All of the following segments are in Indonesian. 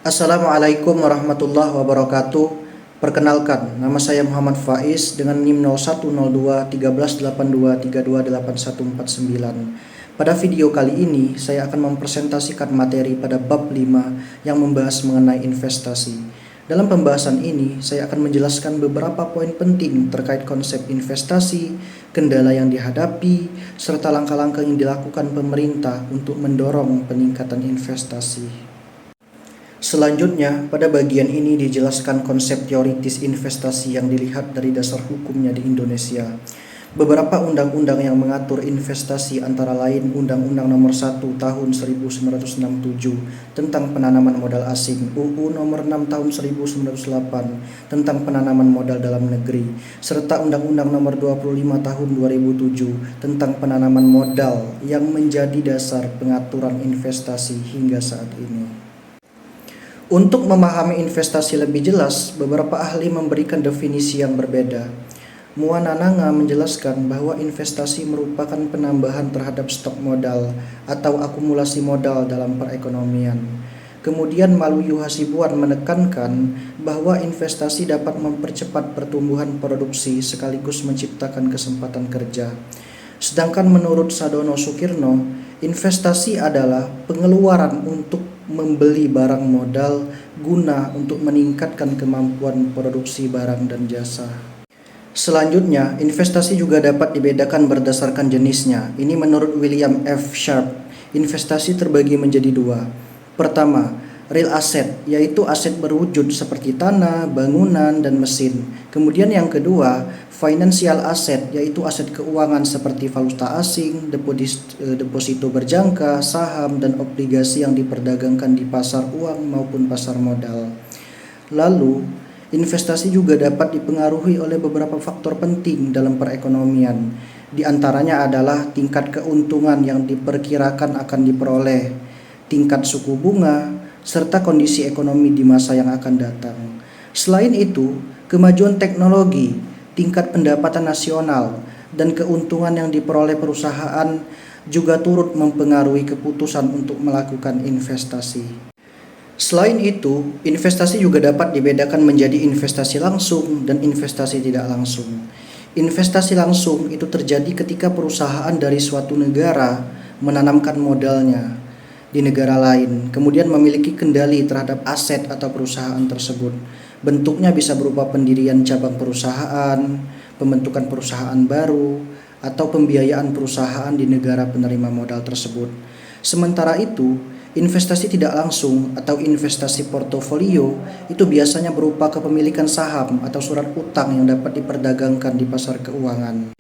Assalamualaikum warahmatullahi wabarakatuh. Perkenalkan, nama saya Muhammad Faiz dengan NIM 0102 1382328149. Pada video kali ini, saya akan mempresentasikan materi pada bab 5 yang membahas mengenai investasi. Dalam pembahasan ini, saya akan menjelaskan beberapa poin penting terkait konsep investasi, kendala yang dihadapi, serta langkah-langkah yang dilakukan pemerintah untuk mendorong peningkatan investasi. Selanjutnya, pada bagian ini dijelaskan konsep teoritis investasi yang dilihat dari dasar hukumnya di Indonesia. Beberapa undang-undang yang mengatur investasi antara lain Undang-Undang Nomor 1 Tahun 1967 tentang penanaman modal asing, UU Nomor 6 Tahun 1908 tentang penanaman modal dalam negeri, serta Undang-Undang Nomor 25 Tahun 2007 tentang penanaman modal yang menjadi dasar pengaturan investasi hingga saat ini. Untuk memahami investasi lebih jelas, beberapa ahli memberikan definisi yang berbeda. Muanananga menjelaskan bahwa investasi merupakan penambahan terhadap stok modal atau akumulasi modal dalam perekonomian. Kemudian Maluyu Hasibuan menekankan bahwa investasi dapat mempercepat pertumbuhan produksi sekaligus menciptakan kesempatan kerja. Sedangkan menurut Sadono Sukirno, investasi adalah pengeluaran untuk membeli barang modal guna untuk meningkatkan kemampuan produksi barang dan jasa. Selanjutnya, investasi juga dapat dibedakan berdasarkan jenisnya. Ini menurut William F. Sharp. Investasi terbagi menjadi dua. Pertama, real asset, yaitu aset berwujud seperti tanah, bangunan, dan mesin. Kemudian yang kedua, financial asset, yaitu aset keuangan seperti valuta asing, deposito berjangka, saham, dan obligasi yang diperdagangkan di pasar uang maupun pasar modal. Lalu, investasi juga dapat dipengaruhi oleh beberapa faktor penting dalam perekonomian. Di antaranya adalah tingkat keuntungan yang diperkirakan akan diperoleh, tingkat suku bunga, serta kondisi ekonomi di masa yang akan datang. Selain itu, kemajuan teknologi, tingkat pendapatan nasional, dan keuntungan yang diperoleh perusahaan juga turut mempengaruhi keputusan untuk melakukan investasi. Selain itu, investasi juga dapat dibedakan menjadi investasi langsung dan investasi tidak langsung. Investasi langsung itu terjadi ketika perusahaan dari suatu negara menanamkan modalnya di negara lain, kemudian memiliki kendali terhadap aset atau perusahaan tersebut. Bentuknya bisa berupa pendirian cabang perusahaan, pembentukan perusahaan baru, atau pembiayaan perusahaan di negara penerima modal tersebut. Sementara itu, investasi tidak langsung atau investasi portofolio itu biasanya berupa kepemilikan saham atau surat utang yang dapat diperdagangkan di pasar keuangan.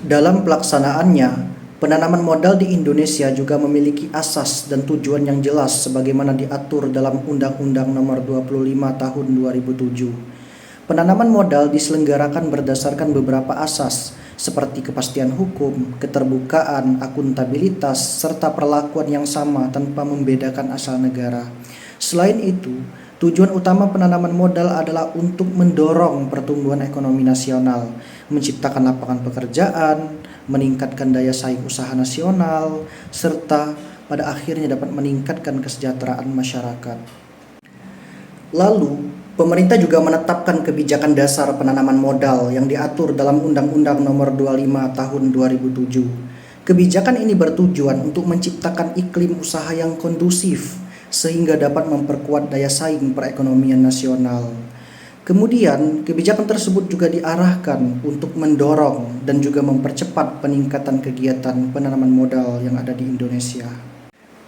Dalam pelaksanaannya, penanaman modal di Indonesia juga memiliki asas dan tujuan yang jelas sebagaimana diatur dalam Undang-Undang Nomor 25 Tahun 2007. Penanaman modal diselenggarakan berdasarkan beberapa asas seperti kepastian hukum, keterbukaan, akuntabilitas, serta perlakuan yang sama tanpa membedakan asal negara. Selain itu, tujuan utama penanaman modal adalah untuk mendorong pertumbuhan ekonomi nasional, menciptakan lapangan pekerjaan, meningkatkan daya saing usaha nasional, serta pada akhirnya dapat meningkatkan kesejahteraan masyarakat. Lalu, pemerintah juga menetapkan kebijakan dasar penanaman modal yang diatur dalam Undang-Undang Nomor 25 Tahun 2007. Kebijakan ini bertujuan untuk menciptakan iklim usaha yang kondusif sehingga dapat memperkuat daya saing perekonomian nasional. Kemudian, kebijakan tersebut juga diarahkan untuk mendorong dan juga mempercepat peningkatan kegiatan penanaman modal yang ada di Indonesia.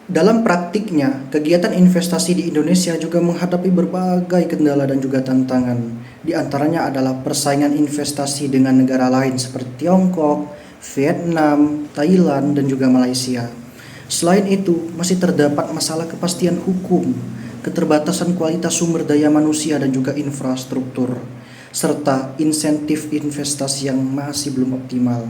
Dalam praktiknya, kegiatan investasi di Indonesia juga menghadapi berbagai kendala dan juga tantangan. Di antaranya adalah persaingan investasi dengan negara lain seperti Tiongkok, Vietnam, Thailand, dan juga Malaysia. Selain itu, masih terdapat masalah kepastian hukum, keterbatasan kualitas sumber daya manusia dan juga infrastruktur, serta insentif investasi yang masih belum optimal.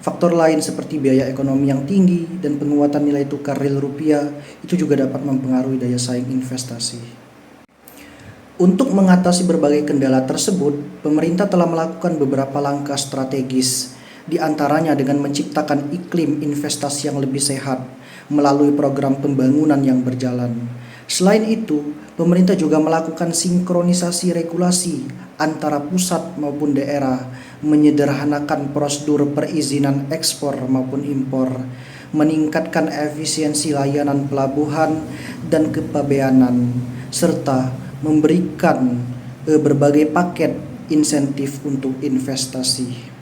Faktor lain seperti biaya ekonomi yang tinggi dan penguatan nilai tukar real rupiah itu juga dapat mempengaruhi daya saing investasi. Untuk mengatasi berbagai kendala tersebut, pemerintah telah melakukan beberapa langkah strategis, di antaranya dengan menciptakan iklim investasi yang lebih sehat melalui program pembangunan yang berjalan. Selain itu, Pemerintah juga melakukan sinkronisasi regulasi antara pusat maupun daerah, menyederhanakan prosedur perizinan ekspor maupun impor, meningkatkan efisiensi layanan pelabuhan dan kepabeanan, serta memberikan berbagai paket insentif untuk investasi.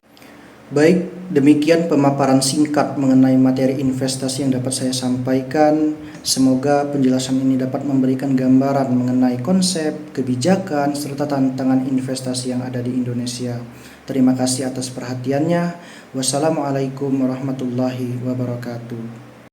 Baik, demikian pemaparan singkat mengenai materi investasi yang dapat saya sampaikan. Semoga penjelasan ini dapat memberikan gambaran mengenai konsep, kebijakan, serta tantangan investasi yang ada di Indonesia. Terima kasih atas perhatiannya. Wassalamualaikum warahmatullahi wabarakatuh.